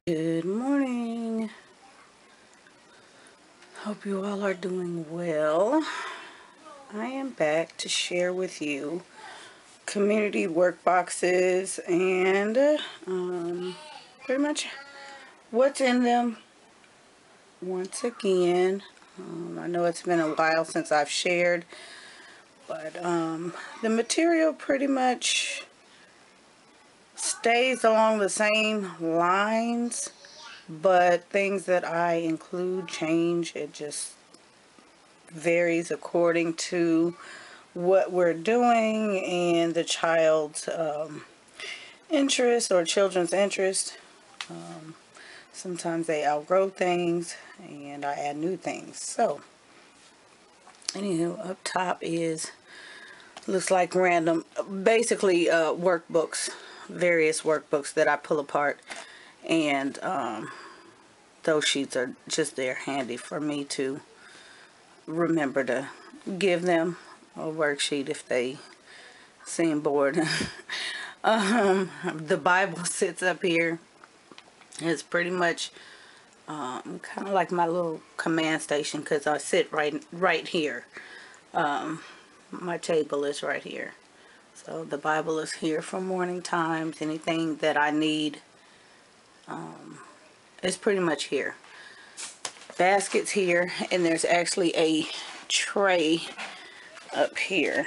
Good morning. Hope you all are doing well. I am back to share with you community work boxes and pretty much what's in them. Once again, I know it's been a while since I've shared, but the material pretty much stays along the same lines, but things that I include change. It just varies according to what we're doing and the child's interest or children's interest. Sometimes they outgrow things and I add new things. So anywho, up top is, looks like random, basically workbooks, various workbooks that I pull apart, and those sheets are just there handy for me to remember to give them a worksheet if they seem bored. The Bible sits up here. It's pretty much kind of like my little command station because I sit right here. My table is right here. So the Bible is here for morning times. Anything that I need is pretty much here. Baskets here, and there's actually a tray up here.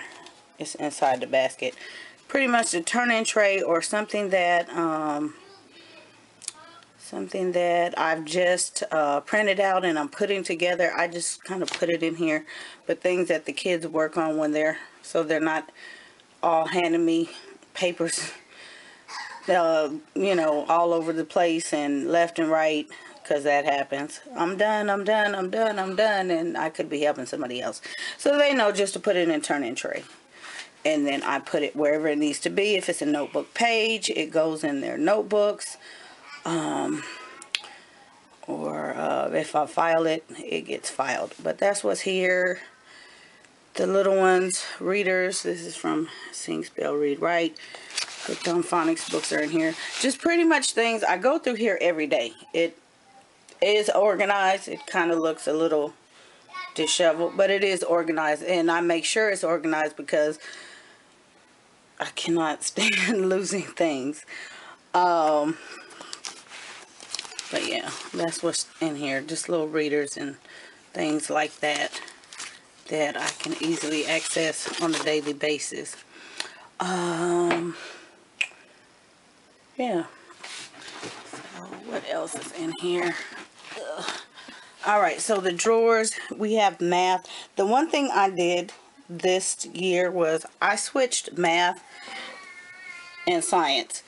It's inside the basket. Pretty much the turn-in tray or something that I've just printed out and I'm putting together. I just kind of put it in here. But things that the kids work on when they're not all handing me papers, you know, all over the place and left and right, because that happens. I'm done, and I could be helping somebody else. So they know just to put it in a turn-in tray. And then I put it wherever it needs to be. If it's a notebook page, it goes in their notebooks. Or if I file it, it gets filed. But that's what's here. The little ones, readers. This is from Sing, Spell, Read, Write. Hooked on Phonics books are in here. Just pretty much things. I go through here every day. It is organized. It kind of looks a little disheveled, but it is organized. And I make sure it's organized because I cannot stand losing things. But yeah, that's what's in here. Just little readers and things like that that I can easily access on a daily basis. Yeah. So what else is in here? Alright, so the drawers, we have math. The one thing I did this year was I switched math and science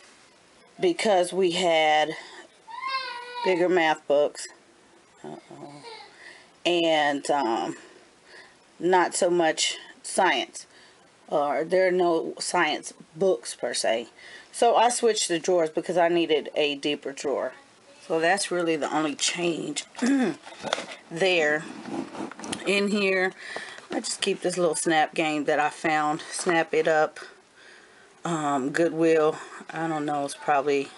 because we had bigger math books and not so much science, or there are no science books per se. So I switched the drawers because I needed a deeper drawer. So that's really the only change there. In here, I just keep this little snap game that I found. Snap It Up. Goodwill. I don't know, it's probably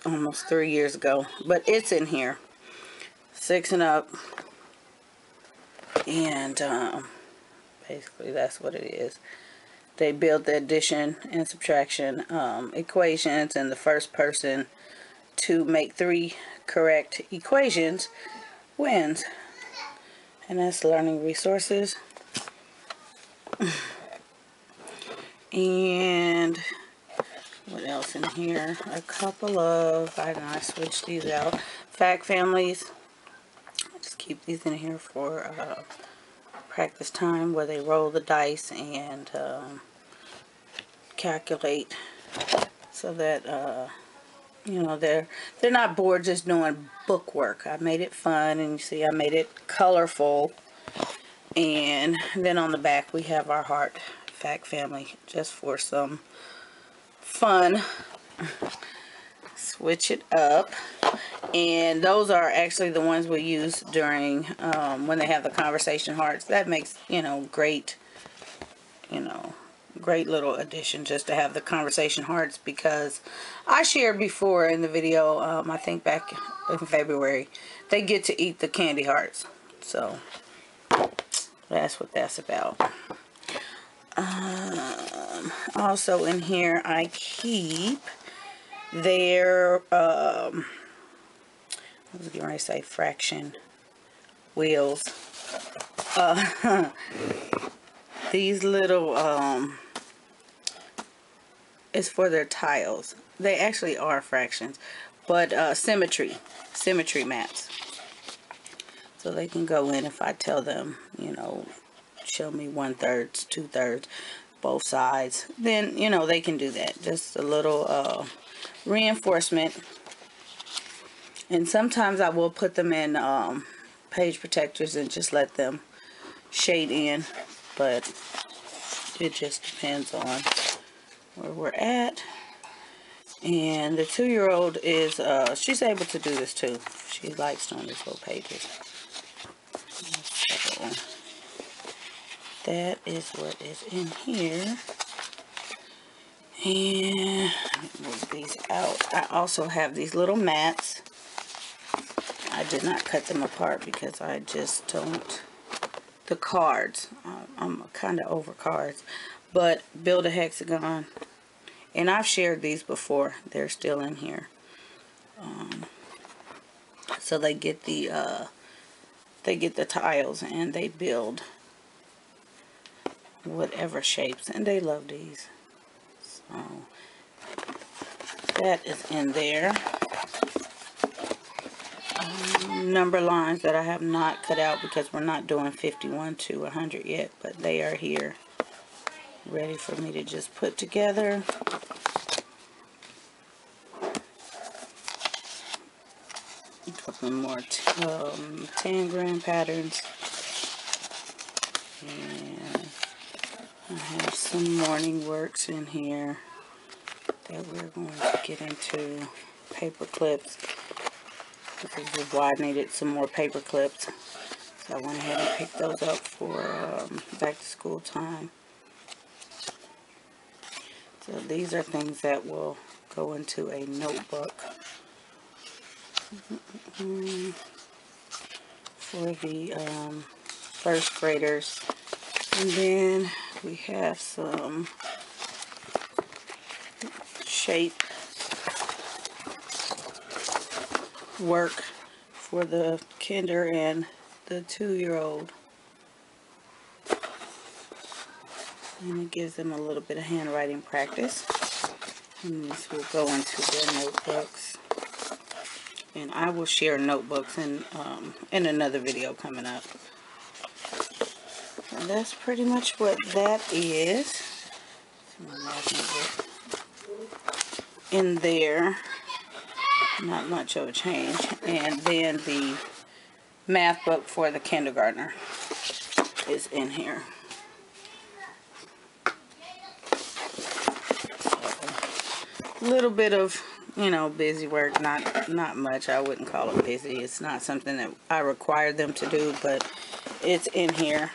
almost 3 years ago. But it's in here. 6 and up. And basically that's what it is. They build the addition and subtraction equations, and the first person to make 3 correct equations wins. And that's learning resources. And what else in here? A couple of, I switched these out. Fact families. I just keep these in here for practice time, where they roll the dice and calculate, so that you know, they're not bored just doing book work. I made it fun, and you see I made it colorful. And then on the back we have our heart fact family, just for some fun. Switch it up. And those are actually the ones we use during when they have the conversation hearts. That makes, you know, great, you know, great little addition just to have the conversation hearts, because I shared before in the video, I think back in February, they get to eat the candy hearts. So that's what that's about. Also in here I keep their, I was going to say fraction wheels. These little, it's for their tiles. They actually are fractions, but symmetry maps. So they can go in if I tell them, you know, show me 1/3, 2/3, both sides. Then, you know, they can do that. Just a little reinforcement. And sometimes I will put them in page protectors and just let them shade in. But it just depends on where we're at. And the 2-year-old is, she's able to do this too. She likes doing these little pages. So that is what is in here. And move these out. I also have these little mats. I did not cut them apart because I just don't. The cards, I'm kind of over cards, but build a hexagon. And I've shared these before. They're still in here. So they get the tiles and they build whatever shapes, and they love these. So that is in there. Number lines that I have not cut out because we're not doing 51 to 100 yet, but they are here ready for me to just put together. A couple more 10-gram patterns, and I have some morning works in here that we're going to get into. Paper clips, because is why I needed some more paper clips, so I went ahead and picked those up for back to school time. So these are things that will go into a notebook for the first graders. And then we have some shape work for the kinder and the 2-year-old. And it gives them a little bit of handwriting practice. And this will go into their notebooks. And I will share notebooks in another video coming up. And that's pretty much what that is. In there, not much of a change. And then the math book for the kindergartner is in here. A little bit of, you know, busy work, not much. I wouldn't call it busy. It's not something that I require them to do, but it's in here.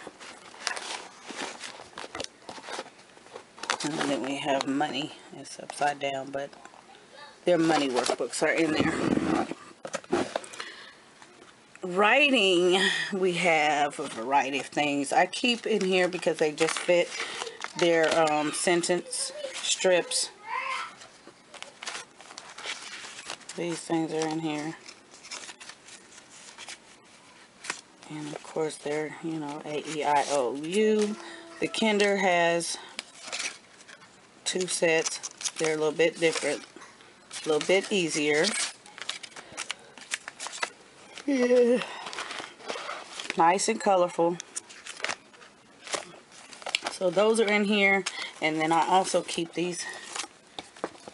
And then we have money. It's upside down, but their money workbooks are in there. Writing, we have a variety of things. I keep in here because they just fit their sentence strips. These things are in here. And of course they're, you know, A, E, I, O, U. The Kinder has 2 sets. They're a little bit different. A little bit easier. Yeah. Nice and colorful. So those are in here. And then I also keep these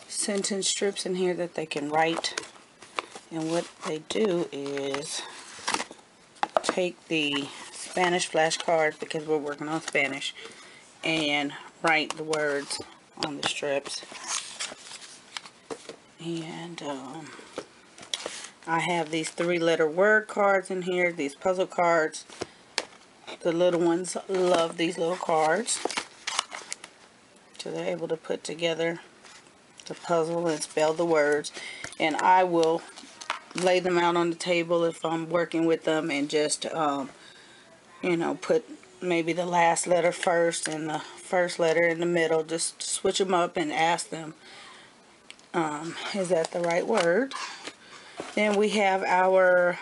sentence strips in here that they can write. And what they do is take the Spanish flashcards, because we're working on Spanish, and write the words on the strips. And I have these 3-letter word cards in here, these puzzle cards. The little ones love these little cards. So they're able to put together the puzzle and spell the words. And I will lay them out on the table if I'm working with them, and just you know, put maybe the last letter first and the first letter in the middle. Just switch them up and ask them, is that the right word? Then we have our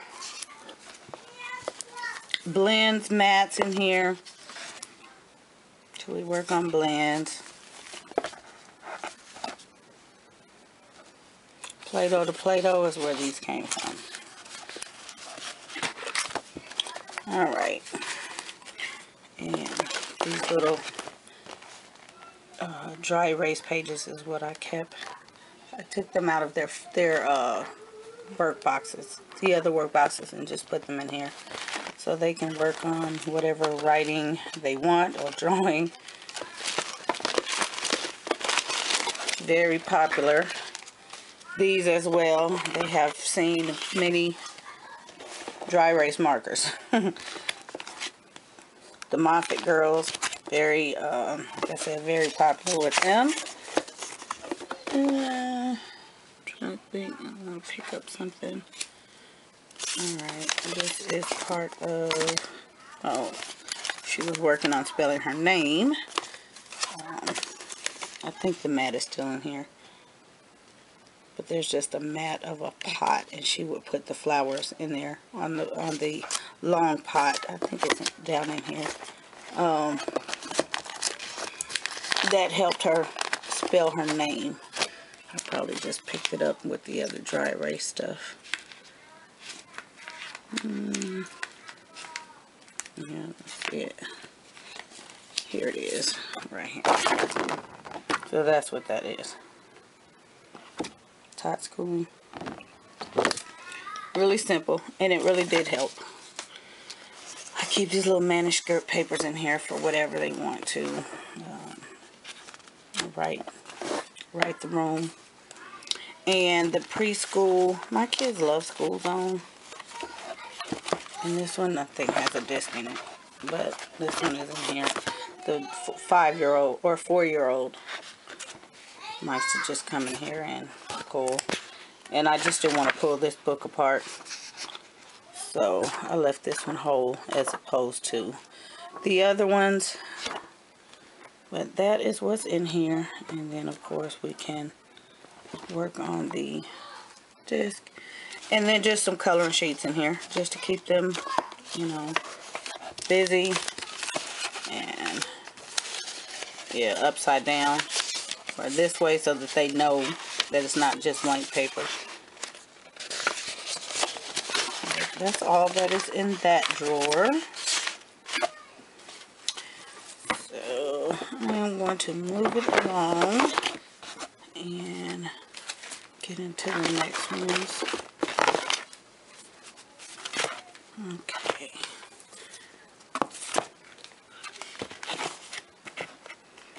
blends mats in here. So we work on blends. Play-Doh to Play-Doh is where these came from. Alright. And these little dry erase pages is what I kept. I took them out of their work boxes, the other work boxes, and just put them in here so they can work on whatever writing they want or drawing. Very popular. These as well, they have seen many dry erase markers. The Moffat girls, very, like I said, very popular with them. I'm trying to think, I'm going to pick up something. Alright, this is part of, oh, she was working on spelling her name. I think the mat is still in here. But there's just a mat of a pot, and she would put the flowers in there on the long pot. I think it's down in here. That helped her spell her name. I probably just picked it up with the other dry erase stuff. Yeah, that's it. Here it is, right here. So that's what that is. Tot School. Really simple, and it really did help. I keep these little manuscript papers in here for whatever they want to write the room. And the preschool, my kids love School Zone. And this one I think has a disc in it, but this one is in here. The 5-year-old or 4-year-old likes to just come in here and go. And I just didn't want to pull this book apart, so I left this one whole as opposed to the other ones. But that is what's in here. And then of course we can work on the disc. And then just some coloring sheets in here just to keep them, you know, busy. And yeah, upside down or this way so that they know that it's not just blank paper. That's all that is in that drawer. So I'm going to move it along and get into the next ones. Okay.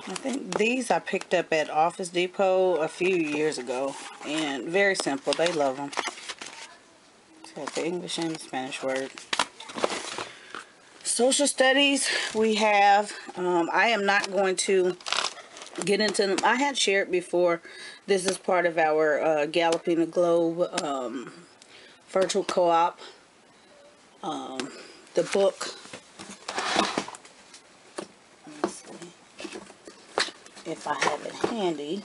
I think these I picked up at Office Depot a few years ago, and very simple. They love them. It's got the English and the Spanish word. Social studies we have. I am not going to get into them. I had shared before. This is part of our Galloping the Globe virtual co-op. The book. If I have it handy,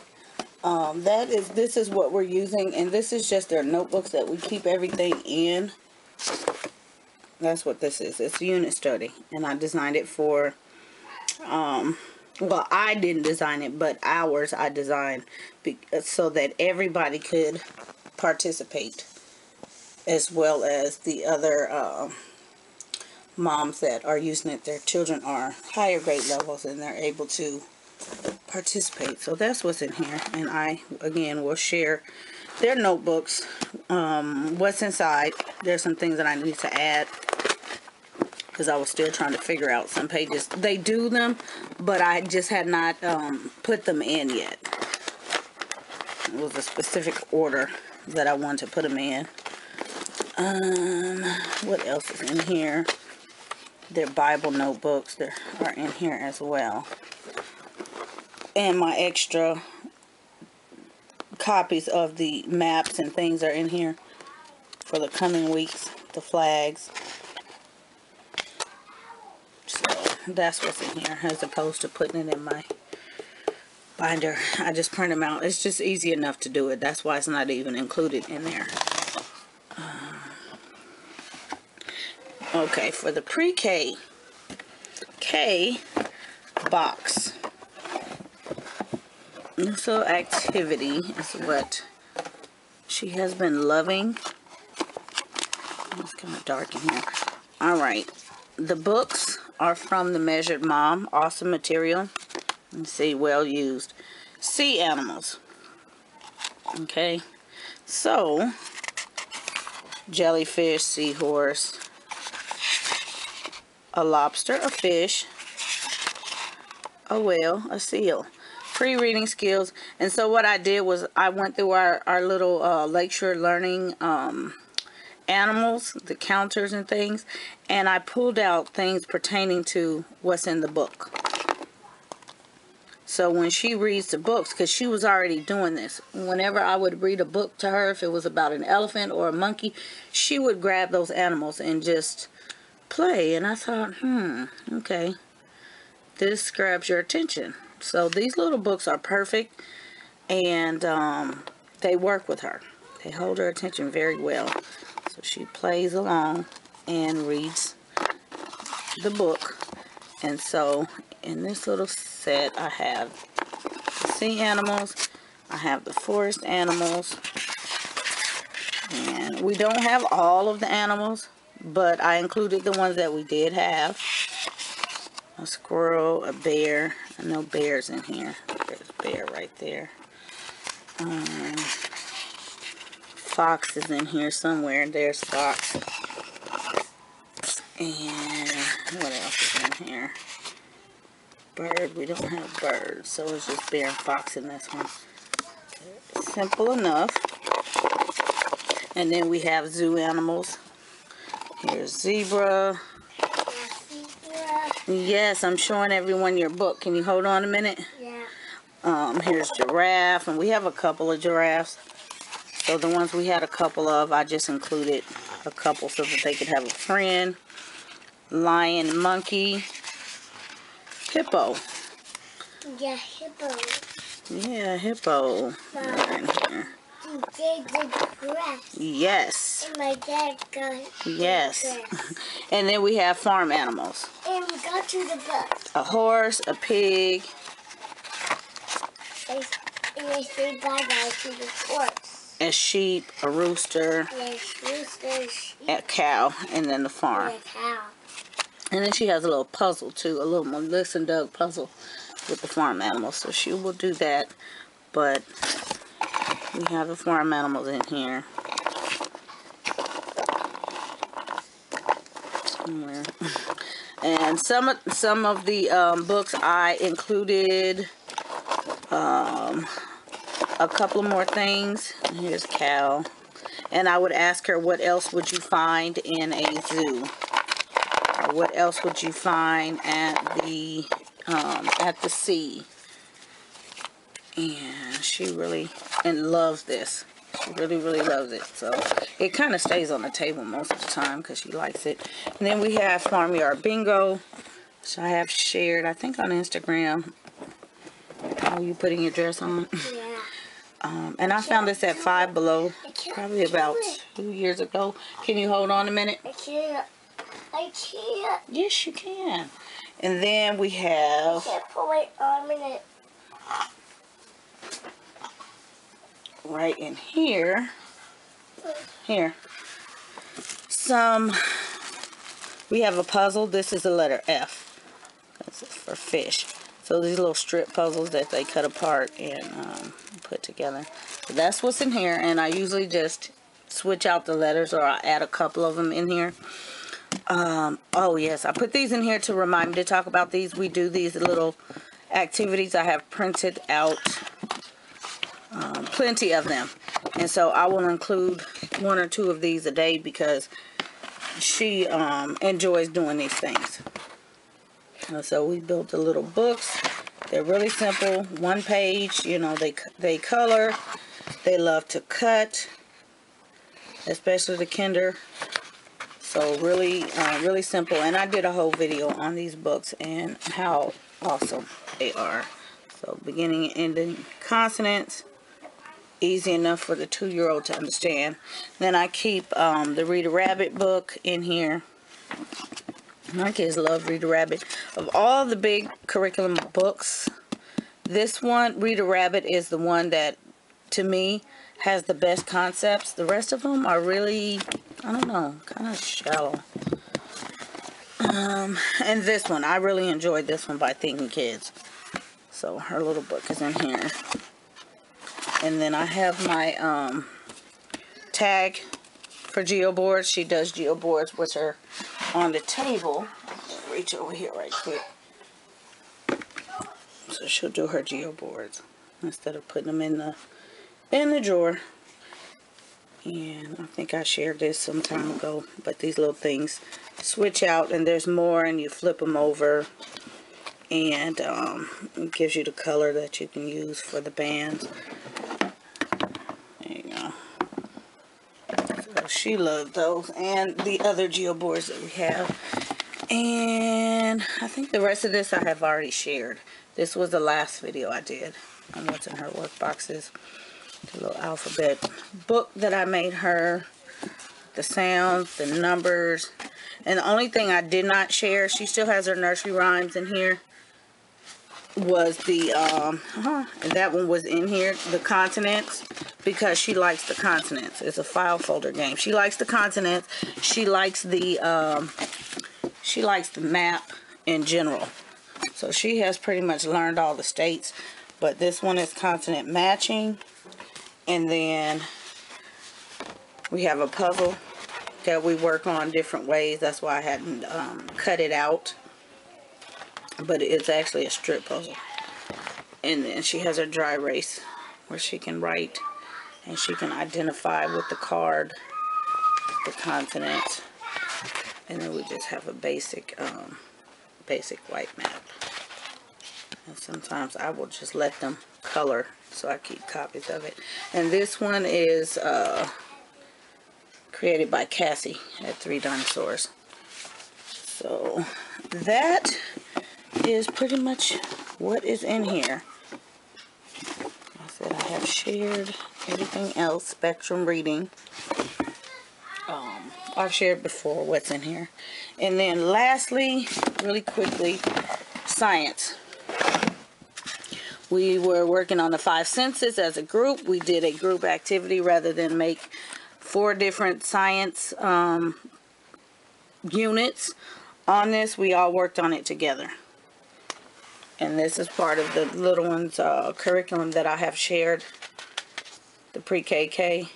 this is what we're using, and this is just their notebooks that we keep everything in. That's what this is. It's a unit study, and I designed it for well, I didn't design it, but ours I designed so that everybody could participate, as well as the other moms that are using it. Their children are higher grade levels and they're able to participate. So that's what's in here, and I again will share their notebooks, what's inside. There's some things that I need to add because I was still trying to figure out some pages. They do them, but I just had not put them in yet. It was a specific order that I wanted to put them in. What else is in here? Their Bible notebooks are in here as well. And my extra copies of the maps and things are in here for the coming weeks, the flags. So that's what's in here, as opposed to putting it in my binder. I just print them out. It's just easy enough to do it. That's why it's not even included in there. Okay, for the pre-K box. This little activity is what she has been loving. It's kind of dark in here. Alright, the books are from the Measured Mom. Awesome material. Let's see, well used. Sea animals. Okay, so jellyfish, seahorse, a lobster, a fish, a whale, a seal. Pre-reading skills. And so what I did was I went through our little Lakeshore Learning animals, the counters and things, and I pulled out things pertaining to what's in the book. So when she reads the books, because she was already doing this, whenever I would read a book to her, if it was about an elephant or a monkey, she would grab those animals and just play. And I thought, okay, this grabs your attention. So these little books are perfect, and they work with her. They hold her attention very well. So she plays along and reads the book. And so in this little set, I have the sea animals, I have the forest animals, and we don't have all of the animals, but I included the ones that we did have. A squirrel, a bear. I know bear's in here. There's a bear right there. Fox is in here somewhere. There's fox. And what else is in here? Bird. We don't have birds, so it's just bear and fox in this one. Simple enough. And then we have zoo animals. Here's zebra. Yes, I'm showing everyone your book. Can you hold on a minute? Yeah. Here's giraffe, and we have a couple of giraffes. So the ones we had a couple of, I just included a couple so that they could have a friend. Lion, monkey, hippo. Yeah, hippo. Yeah, hippo. Right in here. Yes. And my dad got yes. And then we have farm animals. And we got to the bus. A horse, a pig. And I say bye-bye to the horse. A sheep, a rooster. Yes, rooster, sheep. A cow, and then the farm. And a cow. And then she has a little puzzle too, a little Melissa and Doug puzzle with the farm animals. So she will do that. But we have the farm animals in here. Somewhere. And some of the books I included a couple more things. Here's cow. And I would ask her, what else would you find in a zoo? Or what else would you find at the sea? And she really loves this. She really loves it. So it kind of stays on the table most of the time because she likes it. And then we have Farmyard Bingo, which I have shared, I think, on Instagram. Oh, you putting your dress on? Yeah. And I found this at Five Below probably about 2 years ago. Can you hold on a minute? I can't. I can't. Yes, you can. And then we have... I can't put my arm in it. Right in here, we have a puzzle. This is a letter F. This is for fish. So these little strip puzzles that they cut apart and put together. So that's what's in here, and I usually just switch out the letters, or I add a couple of them in here. Oh yes, I put these in here to remind me to talk about these. We do these little activities. I have printed out plenty of them, and so I will include 1 or 2 of these a day because she enjoys doing these things. And so we built the little books, They're really simple, one page. You know, they color, they love to cut, especially the kinder. So really, really simple. And I did a whole video on these books and how awesome they are. So beginning and ending consonants, easy enough for the 2-year-old to understand. Then I keep the Reader Rabbit book in here. My kids love Reader Rabbit. Of all the big curriculum books, this one, Reader Rabbit, is the one that, to me, has the best concepts. The rest of them are really, I don't know, kind of shallow. And this one, I really enjoyed this one by Thinking Kids. So her little book is in here. And then I have my tag for geoboards. She does geoboards with her on the table. I'll reach over here right quick. So she'll do her geoboards instead of putting them in the drawer. And I think I shared this some time ago, but these little things switch out, and there's more, and you flip them over, and it gives you the color that you can use for the bands. There you go. So she loved those, and the other geoboards that we have. And I think the rest of this I have already shared. This was the last video I did on what's in her workboxes. The little alphabet book that I made her. The sounds, the numbers. And the only thing I did not share, she still has her nursery rhymes in here, was the, and that one was in here, the consonants, because she likes the consonants. It's a file folder game. She likes the consonants. She likes the map in general. So she has pretty much learned all the states, but this one is consonant matching. And then we have a puzzle that we work on different ways. That's why I hadn't cut it out. But it's actually a strip puzzle. And then she has her dry erase where she can write and she can identify with the card the consonants. And then we just have a basic white map. And sometimes I will just let them color, so I keep copies of it. And this one is created by Cassie at 3 Dinosaurs. So that is pretty much what is in here. I said I have shared everything else. Spectrum reading. I've shared before what's in here. And then lastly, really quickly, science. We were working on the 5 senses as a group. We did a group activity rather than make 4 different science units on this. We all worked on it together. And this is part of the little one's curriculum that I have shared, the pre-KK.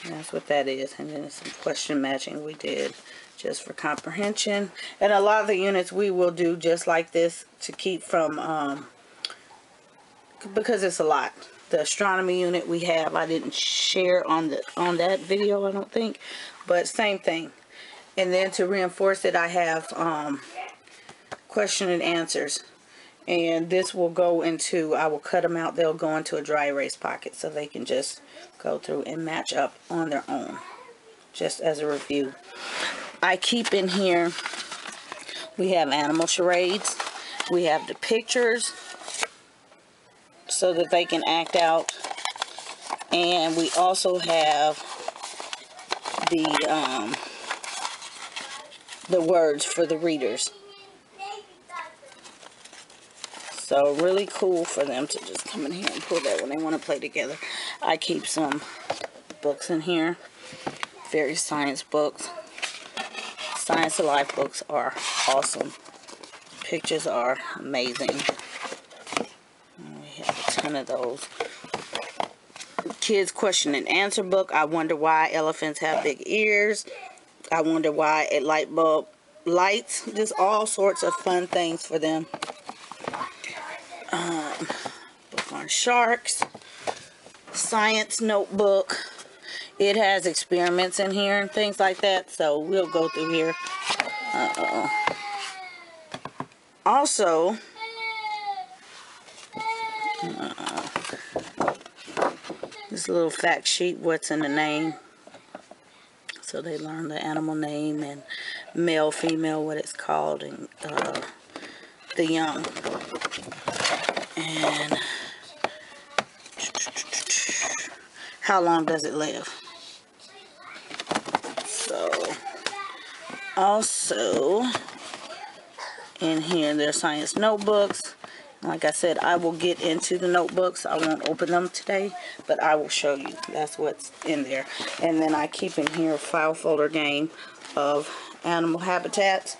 That's what that is. And then some question matching we did just for comprehension. And a lot of the units we will do just like this to keep from, because it's a lot. The astronomy unit we have, I didn't share on that video, I don't think, but same thing. And then to reinforce it, I have question and answers. And this will go into, I will cut them out, they'll go into a dry erase pocket so they can just go through and match up on their own, just as a review. I keep in here, we have animal charades, we have the pictures so that they can act out, and we also have the words for the readers. So really cool for them to just come in here and pull that when they want to play together. I keep some books in here, various science books. Science of Life books are awesome. Pictures are amazing. And we have a ton of those. Kids question and answer book. I wonder why elephants have big ears. I wonder why a light bulb lights. Just all sorts of fun things for them. Book on sharks. Science notebook. It has experiments in here and things like that. So we'll go through here. Also, this little fact sheet, what's in the name. So they learn the animal name and male, female, what it's called, and the young. And how long does it live? So, also, in here, there's science notebooks. Like I said, I will get into the notebooks. I won't open them today, but I will show you. That's what's in there. And then I keep in here a file folder game of animal habitats.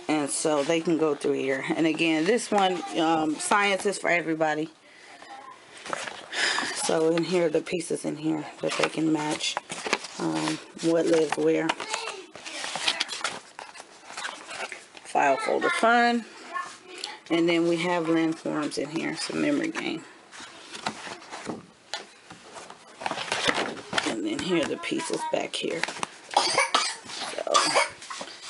And so they can go through here. And again, this one, science is for everybody. So in here, the pieces in here that they can match what lives where. File folder fun. And then we have landforms in here, some memory game. And then here are the pieces back here. So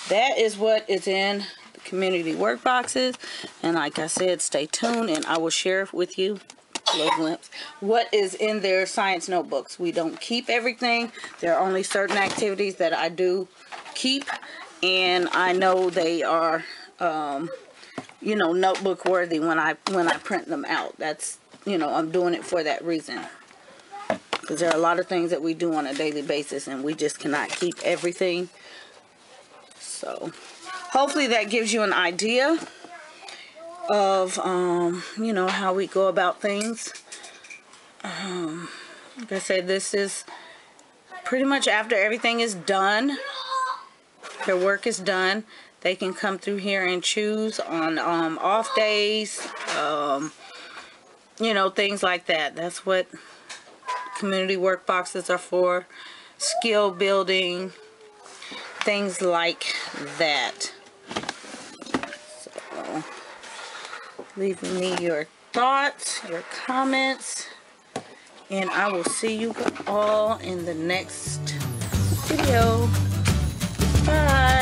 that is what is in the community work boxes. And like I said, stay tuned and I will share with you a little glimpse what is in their science notebooks. We don't keep everything. There are only certain activities that I do keep. And I know they are you know, notebook worthy when I print them out. That's, you know, I'm doing it for that reason. Because there are a lot of things that we do on a daily basis and we just cannot keep everything. So, hopefully that gives you an idea of, you know, how we go about things. Like I said, this is pretty much after everything is done. Their work is done. They can come through here and choose on off days, you know, things like that. That's what community work boxes are for. Skill building, things like that. So, leave me your thoughts, your comments, and I will see you all in the next video. Bye.